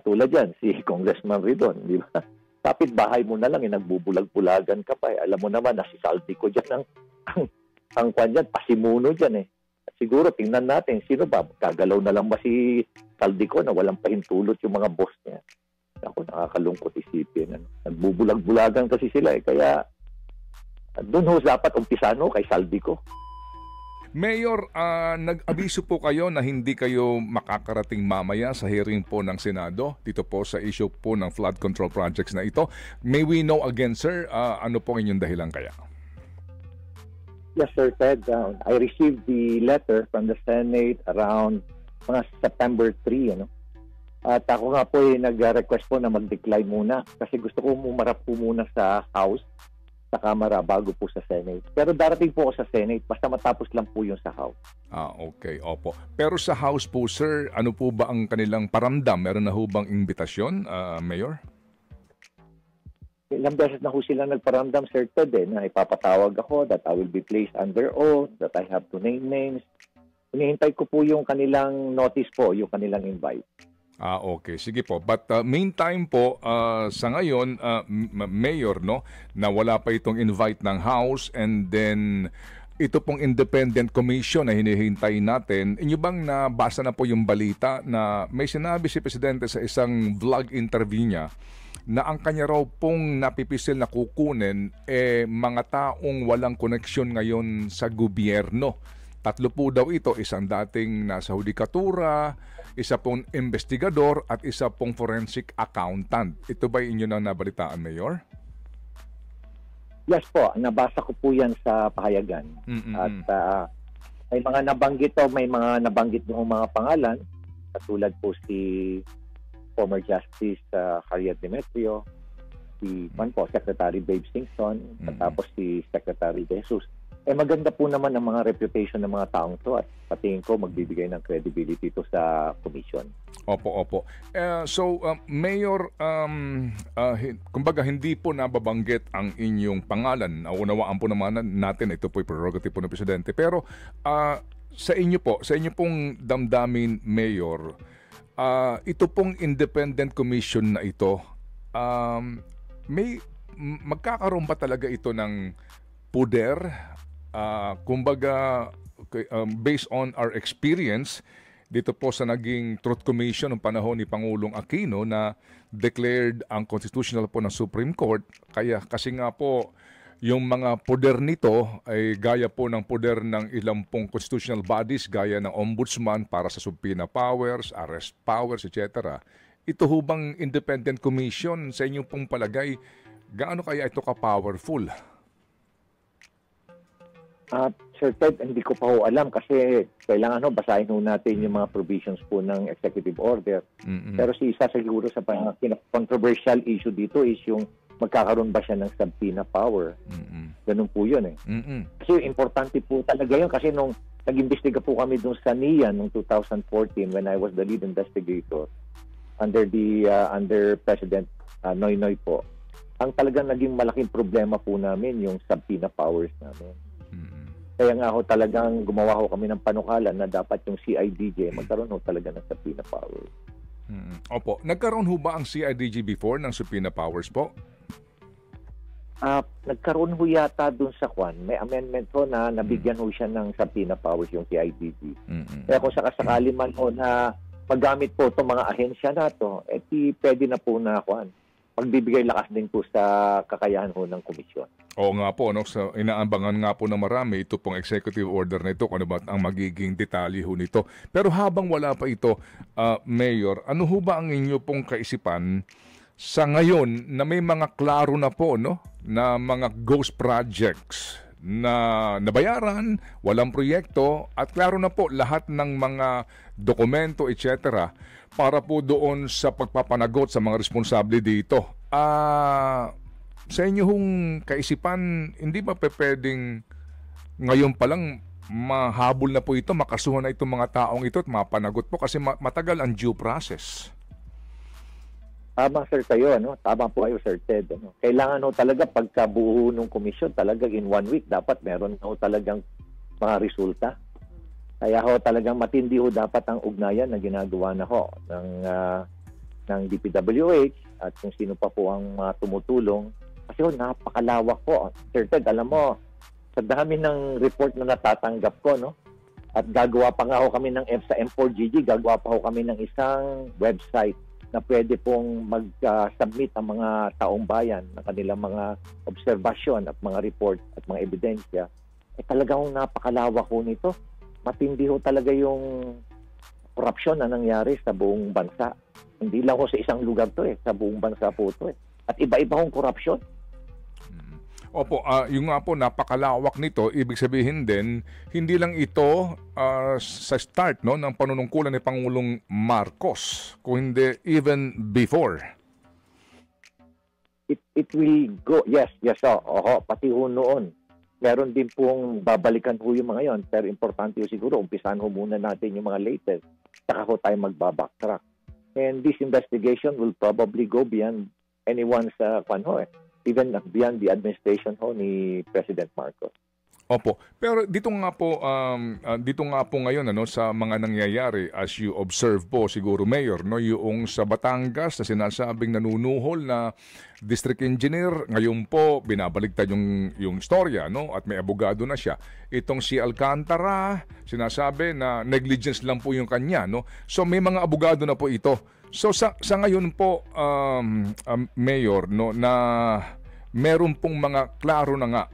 Katulad yan, si Congressman Ridon, di ba? Kapit bahay mo na lang, nagbubulag-bulagan ka pa. Alam mo naman na si Saldico dyan, ang kwan dyan, pasimuno dyan eh. Siguro, tingnan natin, sino ba? Gagalaw na lang ba si Saldico na walang pahintulot yung mga boss niya? Ako, nakakalungkot isipin. Nagbubulag-bulagan kasi sila eh. Kaya, doon ho dapat umpisan kay Saldico. Mayor, nag-abiso po kayo na hindi kayo makakarating mamaya sa hearing po ng Senado dito po sa issue po ng flood control projects na ito. May we know again, sir, ano po inyong dahilan kaya? Yes, Sir Ted. I received the letter from the Senate around mga September 3. At ako nga po nag-request po na mag-decline muna kasi gusto ko umarap po muna sa House, sa Kamara bago po sa Senate. Pero darating po ako sa Senate basta matapos lang po yung sa House. Okay, opo. Pero sa House po, sir, ano po ba ang kanilang paramdam? Meron na ho bang imbitasyon, Mayor? Ilang beses na ho sila nagparamdam, Sir Ted, na ipapatawag ako, that I will be placed under oath, that I have to name names. Hinihintay ko po yung kanilang notice po, yung kanilang invite. Okay. Sige po. But meantime po, sa ngayon, Mayor, no, na wala pa itong invite ng House and then ito pong independent commission na hinihintay natin, inyo bang nabasa na po yung balita na may sinabi si Presidente sa isang vlog interview niya na ang kanya raw pong napipisil na kukunin mga taong walang koneksyon ngayon sa gobyerno. 3 po daw ito, isang dating nasa hudikatura, isa pong investigador at isa pong forensic accountant. Ito ba inyo na nabalitaan, Mayor? Yes po, nabasa ko po yan sa pahayagan. At may mga nabanggit noong mga pangalan, katulad po si former Justice Harriet Demetrio, si Secretary Babe Singson, at tapos si Secretary De Jesus. Maganda po naman ang mga reputation ng mga taong to at patingin ko magbibigay ng credibility to sa commission. Opo. Mayor, kumbaga hindi po nababanggit ang inyong pangalan. Unawaan po naman natin, ito po yung prerogative po ng Presidente. Pero sa inyo pong damdamin, Mayor, ito pong independent commission na ito, magkakaroon ba talaga ito ng puder? Kumbaga, based on our experience dito po sa naging Truth Commission ng panahon ni Pangulong Aquino na declared ang constitutional po ng Supreme Court, kasi nga po yung mga poder nito ay gaya po ng poder ng ilang pong constitutional bodies gaya ng Ombudsman para sa subpoena powers, arrest powers, etc. Ito hubang independent commission, sa inyong pong palagay, gaano kaya ito ka-powerful? Sir Ted, hindi ko pa ho alam kasi kailangan basahin natin yung mga provisions po ng executive order. Pero isa siguro sa controversial issue dito is yung magkakaroon ba siya ng subpoena power. Ganun po yun eh. Kasi importante po talaga yun kasi nung nag-imbestiga po kami dun sa NIA noong 2014 when I was the lead investigator under President Noynoy po. Ang talagang naging malaking problema po namin yung subpoena powers namin. Kaya nga talagang gumawa kami ng panukala na dapat yung CIDJ magkaroon talaga ng subpoena powers. Opo. Nagkaroon ba ang CIDJ before ng subpoena powers po? Nagkaroon yata dun sa Kwan. May amendment na nabigyan siya ng subpoena powers yung CIDJ. Kaya kung sakasakali man na magamit po itong mga ahensya na ito, pwede na po na Kwan. Magbibigay lakas din po sa kakayahan ng komisyon. Oo nga po, so, inaabangan nga po ng marami ito pong executive order na ito, kung ano ba ang magiging detalye nito. Pero habang wala pa ito, Mayor, ano ba ang inyo pong kaisipan sa ngayon na may mga klaro na po na mga ghost projects na nabayaran, walang proyekto, at klaro na po lahat ng mga dokumento, etc., para po doon sa pagpapanagot sa mga responsable dito. Sa inyong kaisipan, hindi ba pwedeng ngayon pa lang mahabol na po ito, makasuhan na itong mga taong ito at mapanagot po kasi matagal ang due process? Tama sir kayo, tama po kayo Sir Ted. Kailangan talaga pagkabuo ng komisyon, talaga in 1 week dapat meron talagang mga resulta. Kaya talagang matindi dapat ang ugnayan na ginagawa ng ng DPWH at kung sino pa po ang tumutulong. Kasi napakalawak po. Sir Ted, alam mo, sa dami ng report na natatanggap ko, no? At gagawa pa nga kami ng sa M4GG, gagawa pa kami ng isang website na pwede pong mag-submit ang mga taong bayan ng kanilang mga obserbasyon at mga report at mga ebidensya. Talagang napakalawak ho nito. Matindi ho talaga yung korupsyon na nangyari sa buong bansa. Hindi lang ho sa isang lugar to sa buong bansa po to At iba-iba hong korupsyon. Opo, yung nga po napakalawak nito, ibig sabihin din, hindi lang ito sa start ng panunungkulan ni Pangulong Marcos, kung hindi even before. It will go, yes, pati ho noon. Meron din pong babalikan ho yung mga yon, pero importante ho siguro, umpisahan ho muna natin yung mga latest, saka ho tayo magbabacktrack. And this investigation will probably go beyond anyone's even beyond the administration ni President Marcos. Opo. Pero dito nga po ngayon sa mga nangyayari as you observe po siguro Mayor yung sa Batangas na sinasabing nanunuhol na district engineer, ngayon po binabaliktad yung istorya at may abogado na siya. Itong si Alcantara, sinasabi na negligence lang po yung kanya So may mga abogado na po ito. So sa ngayon po Mayor na meron pong mga klaro na nga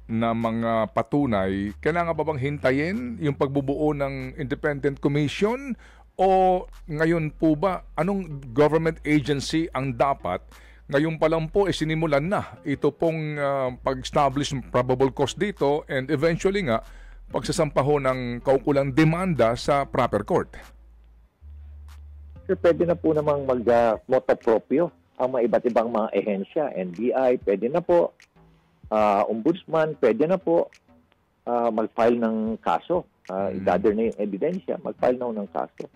na mga patunay, kailangan ba bang hintayin yung pagbubuo ng independent commission o ngayon po ba anong government agency ang dapat ngayon pa lang po sinimulan na ito pong pag-establish probable cause dito and eventually nga pagsasampaho ng kaukulang demanda sa proper court? So, pwede na po namang mag-moto proprio ang mga iba't ibang mga ehensya. NBI, pwede na po. Ombudsman, pwede na po mag-file ng kaso. I-gather na yung ebidensya, mag-file na ng kaso.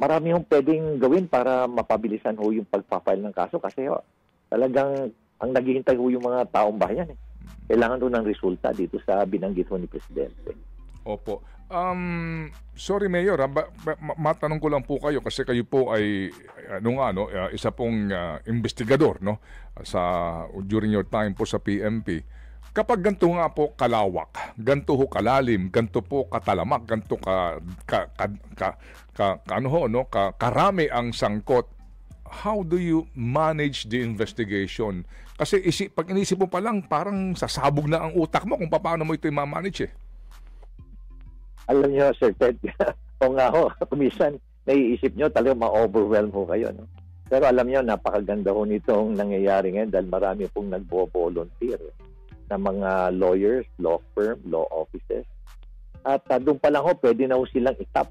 Marami yung pwedeng gawin para mapabilisan ho yung pagpa-file ng kaso kasi talagang ang naghihintay ho yung mga taong bayan. Kailangan ho ng resulta dito sa binanggit ho ni Presidente. Opo. Sorry Mayor, matanong ko lang po kayo kasi kayo po ay isa pong investigador during your time po sa PNP. Kapag ganito nga po kalawak, ganito ho kalalim, ganito po katalamak, ganito karami ang sangkot, how do you manage the investigation? Kasi pag inisip mo pa lang, parang sasabog na ang utak mo kung paano mo ito i-manage Alam niyo, Sir Ted, o nga ho, kumisan, naiisip niyo talaga ma-overwhelm ho kayo. Pero alam niyo, napakaganda ho nitong nangyayari ngayon dahil marami pong nagbo-volunteer na mga lawyers, law firm, law offices. At doon pa lang ho, pwede na ho silang itap.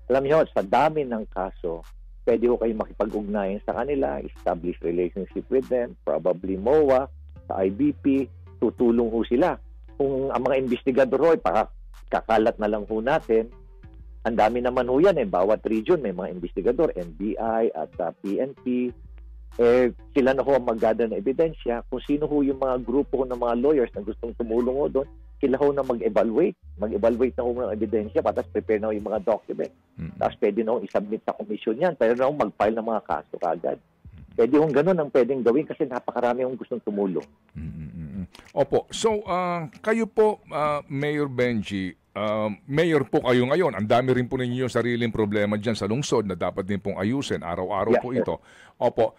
Alam niyo, sa dami ng kaso, pwede ho kayo makipag-ugnayan sa kanila, establish relationship with them, probably MOA, sa IBP, tutulong ho sila. Kung ang mga investigador ho, kakalat na lang ho natin. Ang dami naman ho yan bawat region may mga investigador, NBI at PNP. Sila na ho ang mag-gather ng ebidensya. Kung sino ho yung mga grupo ng mga lawyers na gustong tumulong ho doon, sila ho na mag-evaluate. Mag-evaluate na ho ng ebidensya, tapos prepare na ho yung mga document. Tapos pwede na ho isubmit sa commission yan. Pwede na ho mag-file ng mga kaso kagad. Pwede hong ganun ang pwedeng gawin kasi napakarami hong gustong tumulong. Opo. So, kayo po, Mayor Benji, Mayor po kayo ngayon. Ang dami rin po ninyo yung sariling problema dyan sa lungsod na dapat din pong ayusin. Araw-araw po ito. Opo.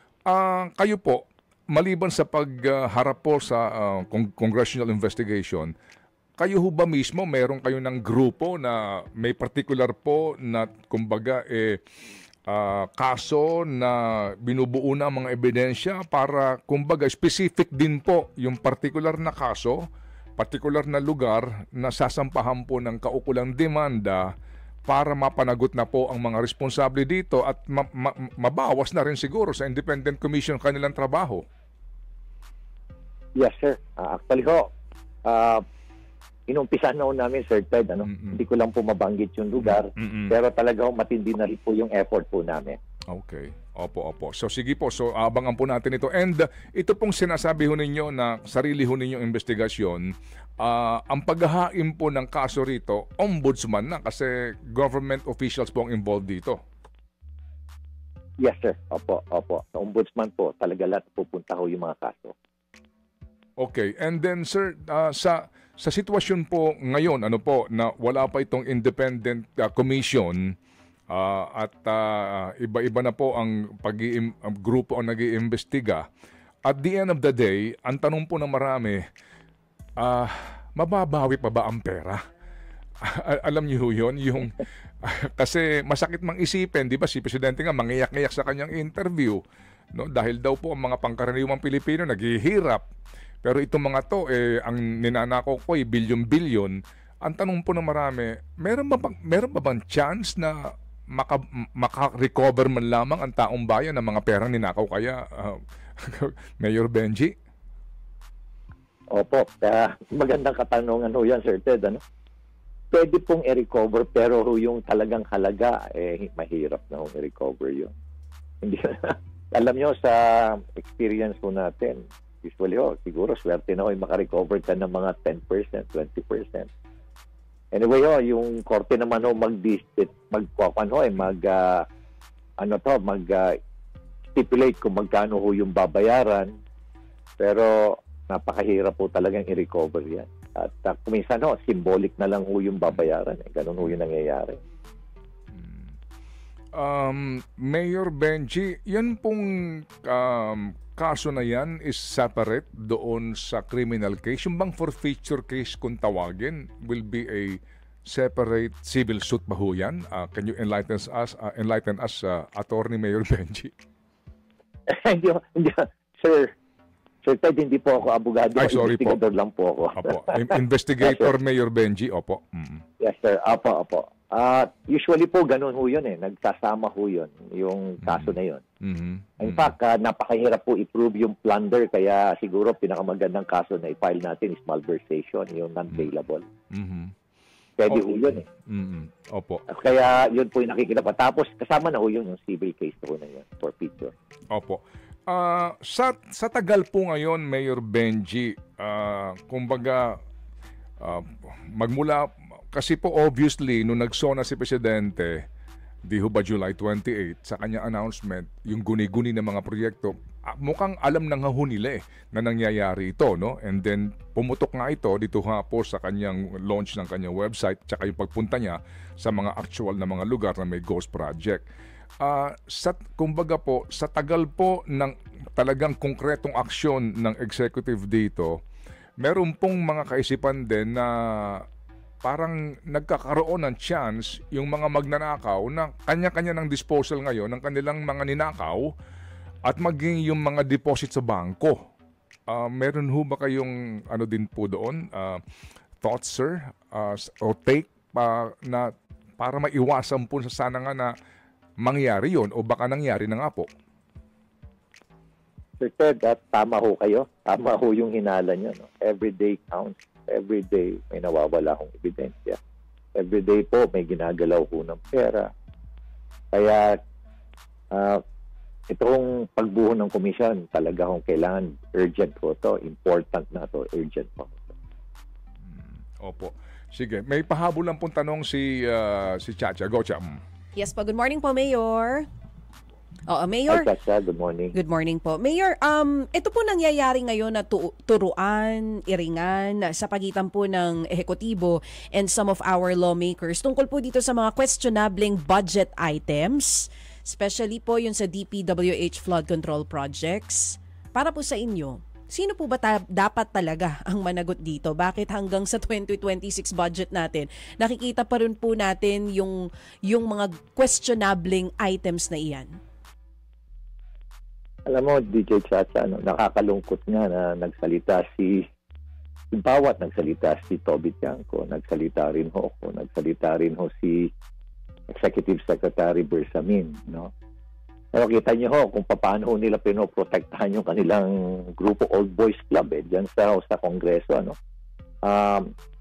Kayo po, maliban sa pagharap po sa congressional investigation, kayo ho ba mismo, meron kayo ng grupo na may particular po na kumbaga kaso na binubuo na mga ebidensya para kumbaga specific din po yung particular na kaso, particular na lugar na sasampahan po ng kaukulang demanda para mapanagot na po ang mga responsable dito at mabawas na rin siguro sa Independent Commission kanilang trabaho? Yes, sir. Actually ho, inumpisan na ho namin, Sir Ted. Hindi ko lang po mabanggit yung lugar, pero talaga ho, matindi na rin po yung effort po namin. Okay. Opo. So sige po, so abangan po natin ito. And ito pong sinasabi ho ninyo na sarili ho ninyong investigasyon, ang paghahain po ng kaso rito, ombudsman na kasi government officials po ang involved dito. Yes, sir. Opo, opo. Sa ombudsman po, talaga lahat pupunta ho yung mga kaso. Okay. And then sir, sa sitwasyon po ngayon, ano po, na wala pa itong independent commission at iba-iba na po ang ang grupo ang nag-iimbestiga. At the end of the day, ang tanong po ng marami, mababawi pa ba ang pera? Alam niyo yun, yung kasi masakit mang isipin, di ba? Si Presidente nga mangiyak-ngiyak sa kanyang interview, no? Dahil daw po ang mga pangkaraniwang Pilipino naghihirap. Pero itong mga to, ang ninanako ko ay bilyon-bilyon. Ang tanong po ng marami, meron ba bang chance na maka-recover man lamang ang taong bayan ng mga perang ninakaw kaya, Mayor Benji? Opo. Magandang katanungan ho yan, Sir Ted. Ano? Pwede pong i-recover, pero yung talagang halaga, mahirap na i-recover yun. Hindi, alam nyo, sa experience po natin, usually, siguro swerte na makarecover ka ng mga 10%, 20%. Anyway, yung korte naman stipulate kung magkano yung babayaran. Pero napakahirap po talagang i-recover yan. At kuminsan symbolic na lang yung babayaran. Ganun yung nangyayari. Mayor Benji, yan pong kaso na yan is separate doon sa criminal case. Yung bang forfeiture case kung tawagin will be a separate civil suit ba ho yan? Can you enlighten us, Attorney Mayor Benji? Hindi, Sir Ted, hindi po ako abogado. Ay, sorry po. Investigador lang po ako. Opo. Investigator Mayor Benji, opo. Yes, sir. Opo. Usually po, ganun ho yun Nagsasama ho yun, yung kaso na yun. In fact, napakahirap po i-prove yung plunder, kaya siguro pinakamagandang kaso na i-file natin is malversation, yung non-bailable. Pwede ho yun Opo. Kaya yun po yung nakikita pa. Tapos kasama na ho yun yung civil case ho na yun for future. Opo. Sa tagal po ngayon, Mayor Benji, kumbaga, magmula, kasi po obviously, nung nagsona si Presidente, di ho ba July 28, sa kanya announcement, yung guni-guni ng mga proyekto, mukhang alam ng ho nila na nangyayari ito, no? And then, pumutok nga ito dito nga po sa kanyang launch ng kanyang website, tsaka yung pagpunta niya sa mga actual na mga lugar na may ghost project. Kumbaga po, sa tagal po ng talagang konkretong aksyon ng executive dito, meron pong mga kaisipan din na parang nagkakaroon ng chance yung mga magnanakaw na kanya-kanya ng disposal ngayon ng kanilang mga ninakaw at maging yung mga deposit sa bangko. Meron ho ba kayong ano din po doon? Thoughts, sir? O take na para maiwasan po sa sana nga na mangyari yon o baka nangyari na nga po? Sir Ted, tama ho kayo. Tama ho yung hinala niyo. No? Every day counts. Every day may nawawala akong ebidensya. Every day po may ginagalaw ho ng pera. Kaya itong pagbuo ng komisyon, talaga hong kailangan urgent po to. Important na to. Urgent po. Opo. Sige. May pahabol lang pong tanong si Chacha. Go, Cham. Yes po. Good morning po, Mayor. Mayor. Hi, Chacha. Good morning. Good morning po. Mayor, ito po nangyayari ngayon na turuan, iringan sa pagitan po ng ehekutibo and some of our lawmakers tungkol po dito sa mga questionableng budget items, especially po yun sa DPWH flood control projects. Para po sa inyo, sino po ba dapat talaga ang managot dito? Bakit hanggang sa 2026 budget natin, nakikita pa rin po natin yung mga questionableng items na iyan? Alam mo, DJ Chacha, nakakalungkot nga na nagsalita si Toby Tiangco, nagsalita rin ho ako, nagsalita rin ho si Executive Secretary Bersamin, no? Pero kita niyo ho kung paano nila pinoprotektahan yung kanilang grupo Old Boys Club diyan sa Kongreso, ano.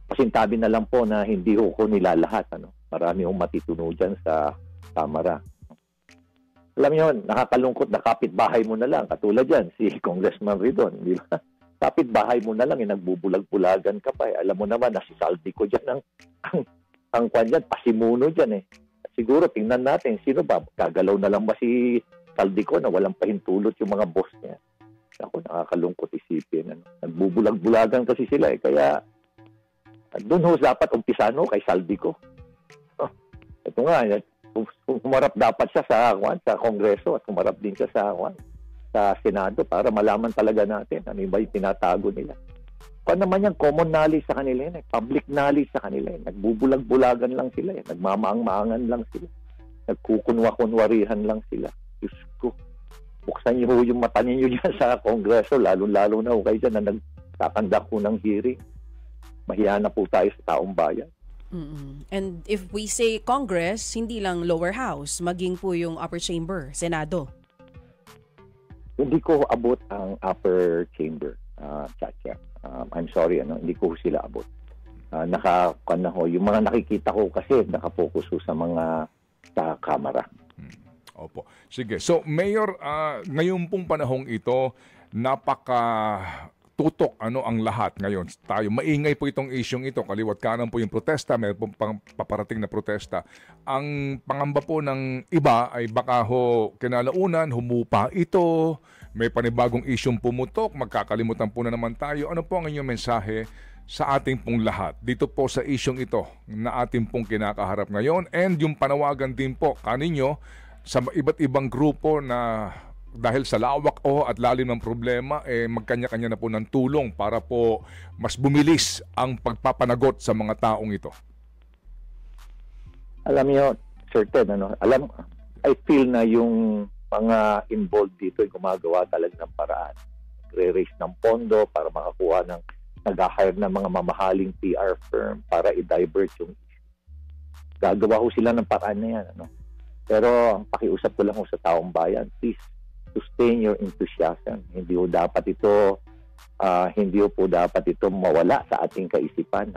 Pasintabi na lang po na hindi ho ko nilalahat, ano. Marami hong matituno diyan sa Kamara. Alam niyo, nakakalungkot na kapitbahay mo na lang. Katulad yan, si Congressman Ridon, di ba? Kapitbahay mo na lang, nagbubulag-bulagan ka pa. Alam mo naman, nasisaldi ko dyan ang kwan dyan, pasimuno dyan Siguro, tingnan natin, sino ba? Gagalaw na lang ba si Saldico na walang pahintulot yung mga boss niya. Ako, nakakalungkot isipin. Ano. Nagbubulag-bulagan kasi sila kaya doon ho dapat umpisan ho kay Saldico. Ito nga, humarap dapat siya sa Kongreso at humarap din siya sa Senado para malaman talaga natin ano ba yung tinatago nila. Kung naman yan, common knowledge sa kanila yan. Public knowledge sa kanila yan. Nagbubulag-bulagan lang sila. Nagmamaang-maangan lang sila. Nagkukunwa-kunwarihan lang sila. Diyos ko, buksan niyo yung mata ninyo dyan sa Kongreso, lalo-lalo na kayo dyan na nagtatandak ko ng hearing. Mahiya na po tayo sa taong bayan. And if we say Congress, hindi lang lower house, maging po yung upper chamber, Senado. Hindi ko abot ang upper chamber, Chacha. I'm sorry, hindi ko sila abot. Yung mga nakikita ko kasi nakapokus ko sa mga sa kamera. Opo. Sige. So, Mayor, ngayon pong panahong ito, tutok ang lahat ngayon. Tayo, maingay po itong isyong ito. Kaliwat kanan po yung protesta, mayroon pong paparating na protesta. Ang pangamba po ng iba ay baka kinalaunan, humupa ito, may panibagong isyong pumutok, magkakalimutan po na naman tayo. Ano po ang inyong mensahe sa ating pong lahat dito po sa isyong ito na ating pong kinakaharap ngayon, and yung panawagan din po kaninyo sa iba't ibang grupo na dahil sa lawak at lalim ng problema, magkanya-kanya na po ng tulong para po mas bumilis ang pagpapanagot sa mga taong ito? Alam niyo, Sir Ted, I feel na yung mga involved dito ay gumagawa talaga ng paraan. Nagre-raise ng pondo para makakuha nag-hire ng mga mamahaling PR firm para i-divert yung issue. Gagawa ho sila ng paraan na yan. Pero pakiusap ko lang sa taong bayan, please, sustain your enthusiasm. Hindi po dapat ito mawala sa ating kaisipan.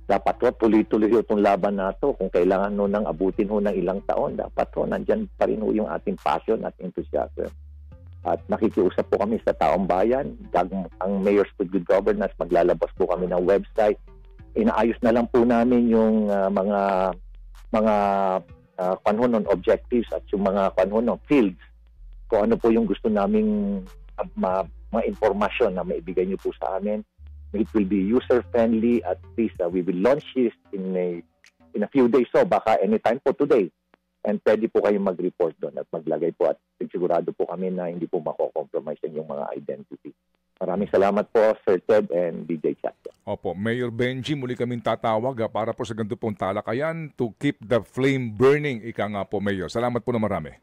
Dapat tuloy-tuloy itong laban na ito. Kung kailangan nang abutin ng ilang taon, dapat nandyan pa rin yung ating passion at enthusiasm. At nakikiusap po kami sa taong bayan. Ang Mayor's for Good Governance, maglalabas po kami ng website. Inaayos na lang po namin yung mga objectives at yung mga fields. Kung ano po yung gusto naming mga informasyon na maibigay niyo po sa amin. It will be user-friendly. At least we will launch this in a few days. So baka anytime po today. And pwede po kayong mag-report doon at maglagay po. At sigurado po kami na hindi po mako-compromise yung mga identity. Maraming salamat po, Sir Ted and DJ Chacha. Opo, Mayor Benji, muli kaming tatawag para po sa ganito pong talakayan to keep the flame burning. Ika nga po, Mayor. Salamat po na marami.